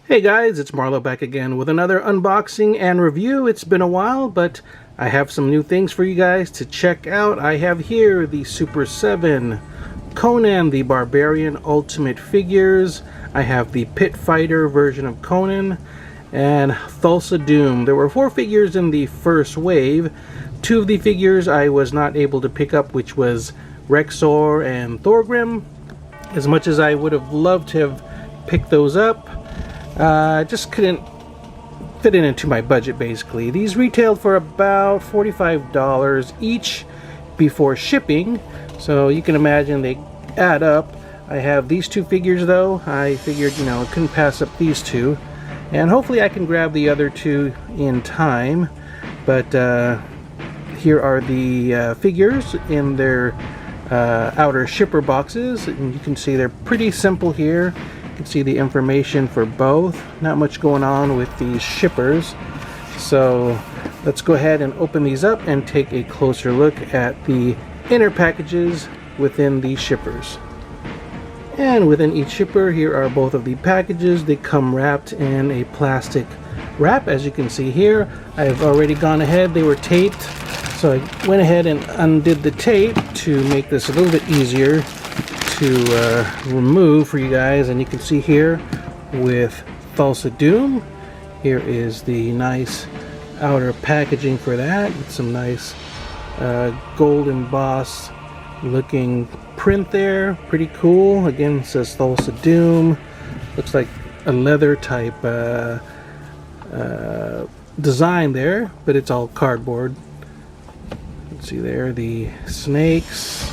Hey guys, it's Marlo back again with another unboxing and review. It's been a while, but I have some new things for you guys to check out. I have here the Super7 Conan the Barbarian Ultimate figures. I have the Pit Fighter version of Conan and Thulsa Doom. There were 4 figures in the first wave. 2 of the figures I was not able to pick up, which was Rexor and Thorgrim. As much as I would have loved to have picked those up, just couldn't fit it into my budget basically. These retailed for about $45 each before shipping, so you can imagine they add up. I have these 2 figures though. I figured, I couldn't pass up these 2, and hopefully I can grab the other 2 in time. But here are the figures in their outer shipper boxes, and you can see they're pretty simple here. You can see the information for both. Not much going on with these shippers. So let's go ahead and open these up and take a closer look at the inner packages within these shippers. And within each shipper, here are both of the packages. They come wrapped in a plastic wrap, as you can see here. I've already gone ahead, they were taped, so I went ahead and undid the tape to make this a little bit easier to remove for you guys. And you can see here with Thulsa Doom, here is the nice outer packaging for that with some nice gold embossed looking print there. Pretty cool. Again, it says Thulsa Doom. Looks like a leather type design there, but it's all cardboard. You can see there the snakes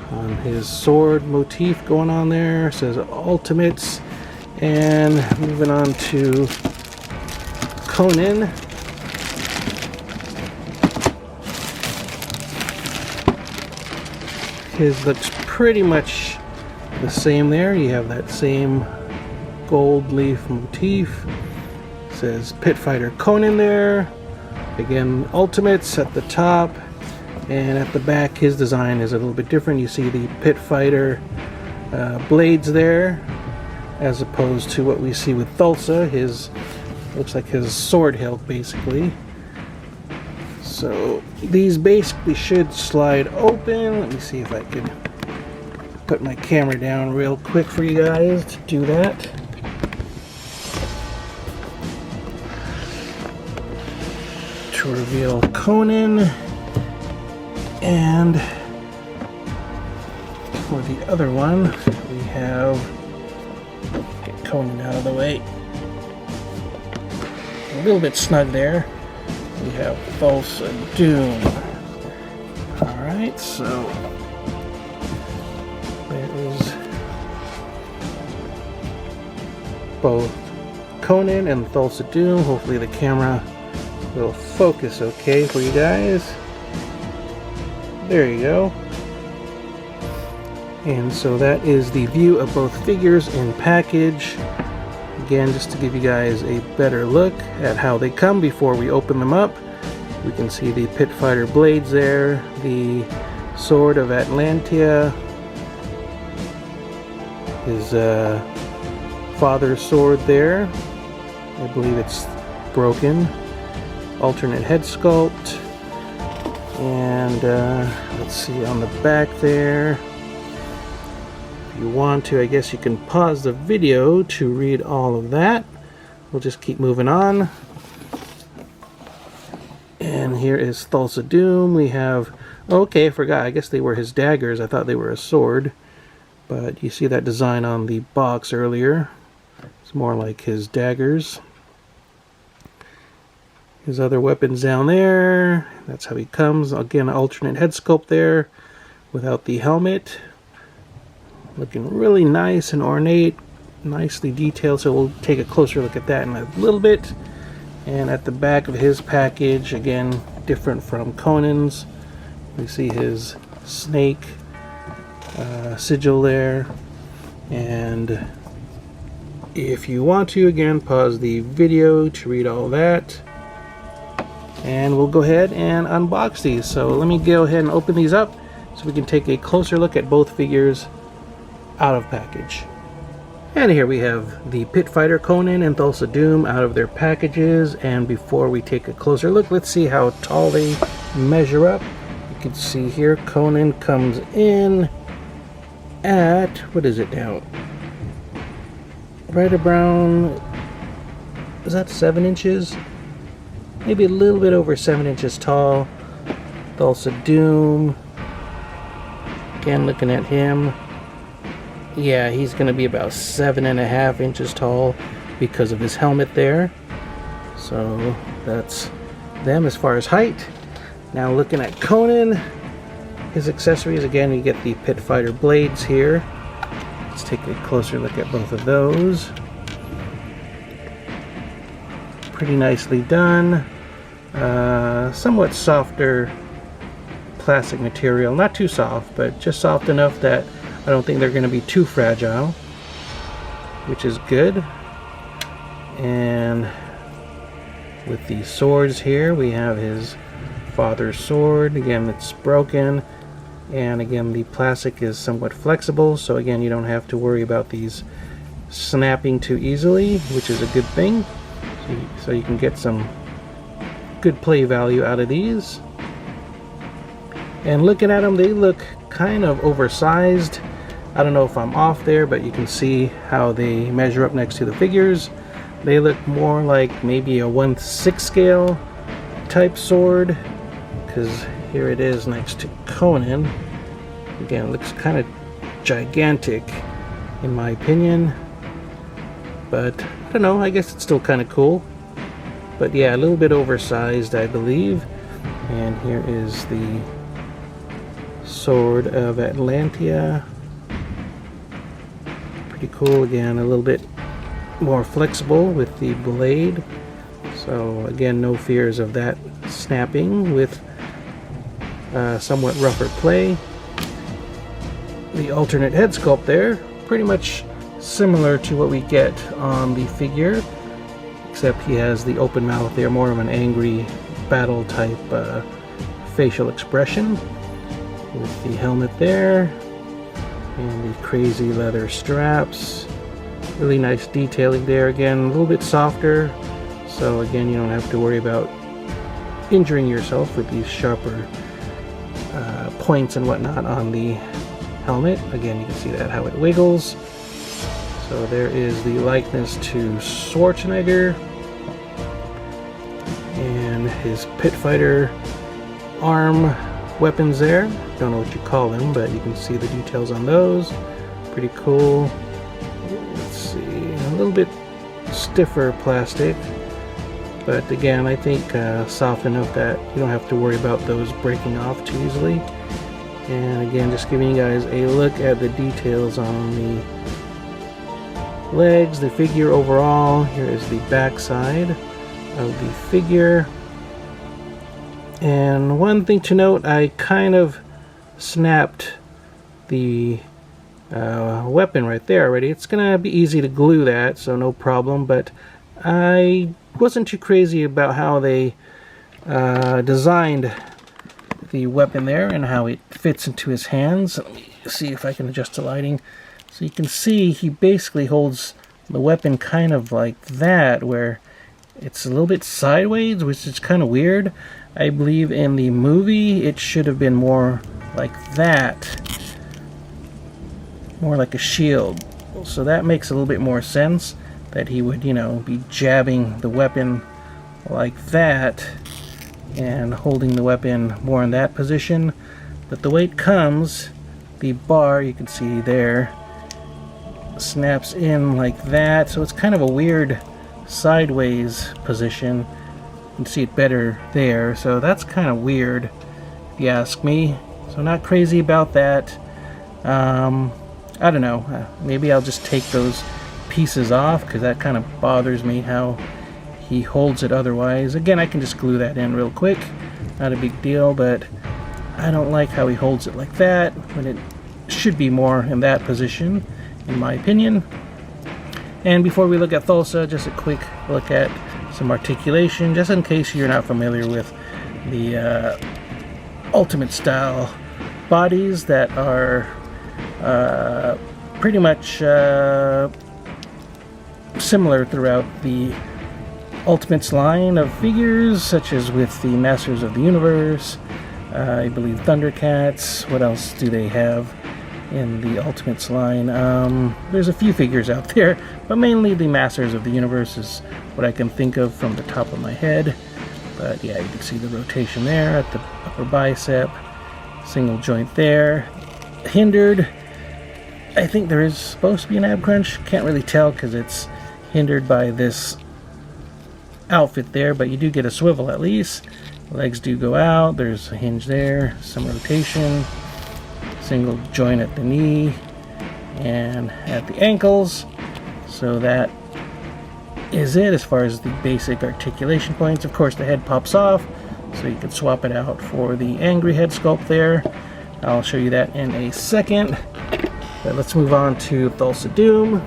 on his sword motif going on there. It says Ultimates. And moving on to Conan. His looks pretty much the same there. You have that same gold leaf motif. It says Pit Fighter Conan there. Again, Ultimates at the top. And at the back, his design is a little bit different. You see the Pit Fighter blades there, as opposed to what we see with Thulsa. His looks like his sword hilt, basically. So these basically should slide open. Let me see if I could put my camera down real quick for you guys to do that. To reveal Conan. And for the other one, we have, get Conan out of the way, a little bit snug there. We have Thulsa Doom. Alright, so there is both Conan and Thulsa Doom. Hopefully the camera will focus okay for you guys. There you go. And so that is the view of both figures in package. Again, just to give you guys a better look at how they come before we open them up. We can see the Pit Fighter blades there, the Sword of Atlantia, his father's sword there. I believe it's broken. Alternate head sculpt. And let's see on the back there. If you want to, I guess you can pause the video to read all of that. We'll just keep moving on. And here is Thulsa Doom. We have, okay, I forgot, I guess they were his daggers. I thought they were a sword. But you see that design on the box earlier. It's more like his daggers. His other weapons down there. That's how he comes. Again, alternate head sculpt there without the helmet. Looking really nice and ornate, nicely detailed. So we'll take a closer look at that in a little bit. And at the back of his package, again, different from Conan's. We see his snake sigil there. And if you want to, again, pause the video to read all that. And we'll go ahead and unbox these. So let me go ahead and open these up so we can take a closer look at both figures out of package. And here we have the Pit Fighter Conan and Thulsa Doom out of their packages. And before we take a closer look, let's see how tall they measure up. You can see here Conan comes in at, what is it now? Right around, is that 7 inches? Maybe a little bit over 7 inches tall. Dulce Doom. Again, looking at him. Yeah, he's going to be about 7.5 inches tall because of his helmet there. So that's them as far as height. Now looking at Conan, his accessories, again, you get the Pit Fighter blades here. Let's take a closer look at both of those. Pretty nicely done. Somewhat softer plastic material. Not too soft, but just soft enough that I don't think they're going to be too fragile, which is good. And with the swords here, we have his father's sword. Again, it's broken. And again, the plastic is somewhat flexible, so again, you don't have to worry about these snapping too easily, which is a good thing. So you can get some good play value out of these. And looking at them, they look kind of oversized. I don't know if I'm off there, but you can see how they measure up next to the figures. They look more like maybe a 1/6 scale type sword, because here it is next to Conan. Again, it looks kind of gigantic in my opinion, but I don't know, I guess it's still kind of cool. But yeah, a little bit oversized, I believe. And here is the Sword of Atlantia. Pretty cool. Again, a little bit more flexible with the blade. So again, no fears of that snapping with somewhat rougher play. The alternate head sculpt there, pretty much similar to what we get on the figure, except he has the open mouth there, more of an angry battle type facial expression, with the helmet there and the crazy leather straps. Really nice detailing there. Again, a little bit softer, so again, you don't have to worry about injuring yourself with these sharper points and whatnot on the helmet. Again, you can see that how it wiggles. So there is the likeness to Schwarzenegger and his Pit Fighter arm weapons there. Don't know what you call them, but you can see the details on those. Pretty cool. Let's see, a little bit stiffer plastic, but again, I think soft enough that you don't have to worry about those breaking off too easily. And again, just giving you guys a look at the details on the legs, the figure overall. Here is the back side of the figure. And one thing to note, I kind of snapped the weapon right there already. It's gonna be easy to glue that, so no problem, but I wasn't too crazy about how they designed the weapon there and how it fits into his hands. Let me see if I can adjust the lighting. So you can see he basically holds the weapon kind of like that, where it's a little bit sideways, which is kind of weird. I believe in the movie it should have been more like that, more like a shield. So that makes a little bit more sense, that he would, you know, be jabbing the weapon like that and holding the weapon more in that position. But the way it comes, the bar, you can see there, snaps in like that, so it's kind of a weird sideways position. You can see it better there, so that's kind of weird if you ask me. So not crazy about that. I don't know, maybe I'll just take those pieces off, because that kind of bothers me how he holds it otherwise. Again, I can just glue that in real quick, not a big deal, but I don't like how he holds it like that when it should be more in that position, in my opinion. And before we look at Thulsa, just a quick look at some articulation, just in case you're not familiar with the Ultimate style bodies that are pretty much similar throughout the Ultimates line of figures, such as with the Masters of the Universe, I believe Thundercats. What else do they have in the Ultimates line? There's a few figures out there, but mainly the Masters of the Universe is what I can think of from the top of my head. But yeah, you can see the rotation there at the upper bicep, single joint there, hindered. I think there is supposed to be an ab crunch, can't really tell because it's hindered by this outfit there, but you do get a swivel at least. Legs do go out, there's a hinge there, some rotation, single joint at the knee and at the ankles. So that is it as far as the basic articulation points. Of course the head pops off, so you can swap it out for the angry head sculpt there. I'll show you that in a second, but let's move on to Thulsa Doom.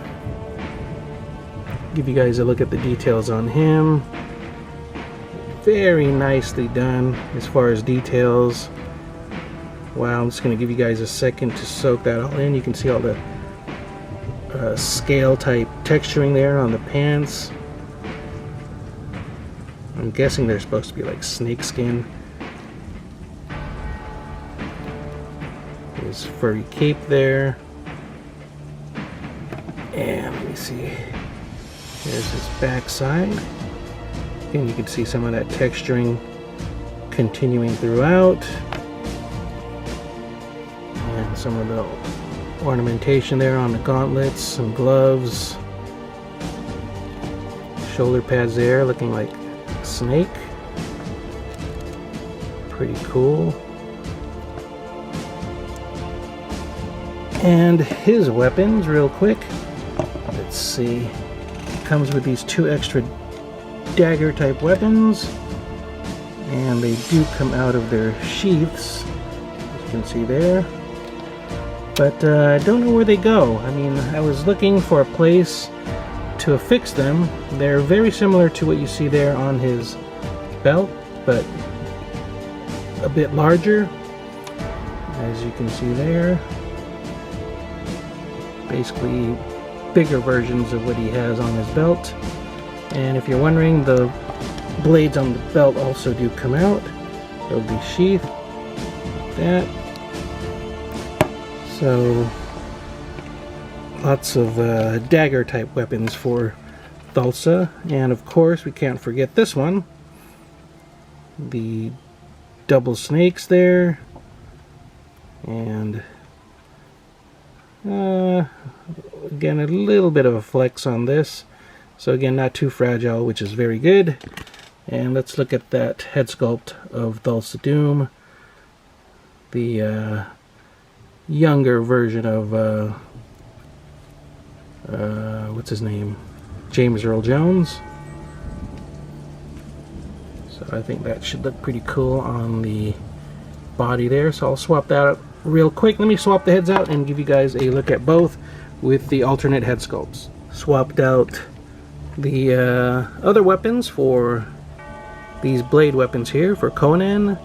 Give you guys a look at the details on him. Very nicely done as far as details. Wow, I'm just going to give you guys a second to soak that all in. You can see all the scale type texturing there on the pants. I'm guessing they're supposed to be like snake skin. His furry cape there. And let me see. There's his backside. And you can see some of that texturing continuing throughout. And some of the ornamentation there on the gauntlets, some gloves. Shoulder pads there looking like a snake. Pretty cool. And his weapons, real quick. Let's see. Comes with these two extra dagger type weapons, and they do come out of their sheaths, as you can see there, but I don't know where they go. I mean, I was looking for a place to affix them. They're very similar to what you see there on his belt, but a bit larger, as you can see there. Basically bigger versions of what he has on his belt. And if you're wondering, the blades on the belt also do come out of the sheath, like that. So lots of dagger type weapons for Thulsa. And of course we can't forget this one, the double snakes there, and again a little bit of a flex on this. So again, not too fragile, which is very good. And let's look at that head sculpt of Thulsa Doom, the younger version of what's his name, James Earl Jones. So I think that should look pretty cool on the body there. So I'll swap that up real quick. Let me swap the heads out and give you guys a look at both with the alternate head sculpts. Swapped out the other weapons for these blade weapons here for Conan,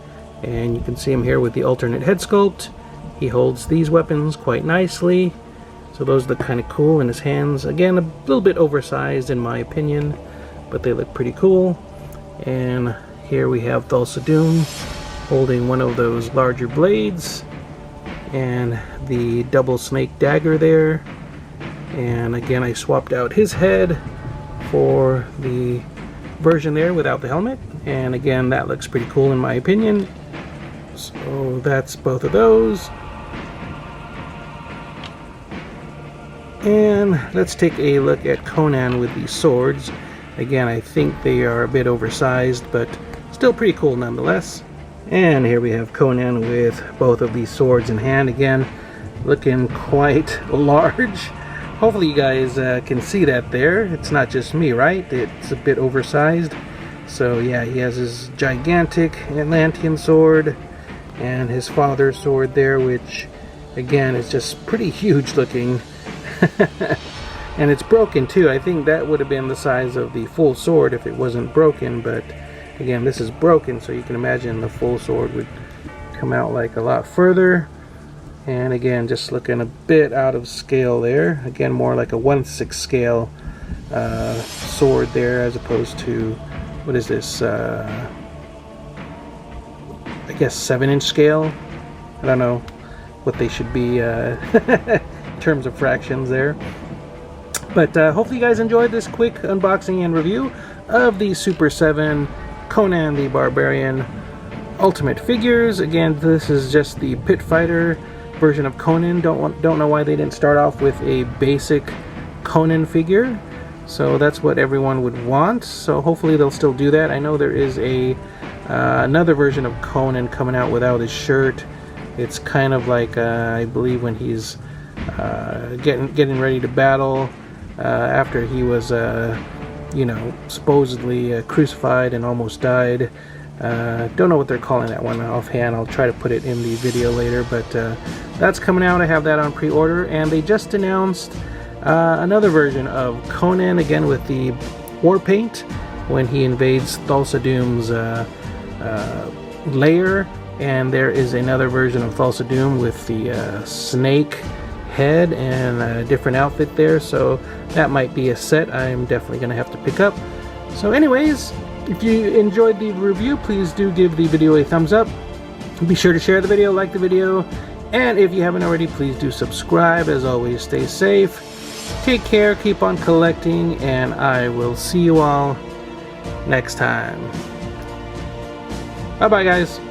and you can see him here with the alternate head sculpt. He holds these weapons quite nicely, so those look kind of cool in his hands. Again, a little bit oversized in my opinion, but they look pretty cool. And here we have Thulsa Doom holding one of those larger blades and the double snake dagger there. And again, I swapped out his head for the version there without the helmet, and again that looks pretty cool in my opinion. So that's both of those. And let's take a look at Conan with these swords. Again, I think they are a bit oversized, but still pretty cool nonetheless. And here we have Conan with both of these swords in hand, again looking quite large. Hopefully you guys can see that there. It's not just me, right? It's a bit oversized. So yeah, he has his gigantic Atlantean sword and his father's sword there, which again is just pretty huge looking. And it's broken too. I think that would have been the size of the full sword if it wasn't broken, but again this is broken, so you can imagine the full sword would come out like a lot further. And again, just looking a bit out of scale there. Again, more like a 1/6 scale sword there, as opposed to, what is this, I guess 7-inch scale. I don't know what they should be in terms of fractions there. But hopefully you guys enjoyed this quick unboxing and review of the Super 7 Conan the Barbarian Ultimate figures. Again, this is just the Pit Fighter version of Conan. Don't know why they didn't start off with a basic Conan figure. So that's what everyone would want. So hopefully they'll still do that. I know there is a another version of Conan coming out without his shirt. It's kind of like I believe when he's getting ready to battle after he was you know, supposedly crucified and almost died. Don't know what they're calling that one offhand. I'll try to put it in the video later, but that's coming out. I have that on pre-order, and they just announced another version of Conan, again with the war paint, when he invades Thulsa Doom's lair, and there is another version of Thulsa Doom with the snake head and a different outfit there, so that might be a set I'm definitely going to have to pick up. So anyways, if you enjoyed the review, please do give the video a thumbs up. Be sure to share the video, like the video, and if you haven't already, please do subscribe. As always, stay safe, take care, keep on collecting, and I will see you all next time. Bye bye, guys.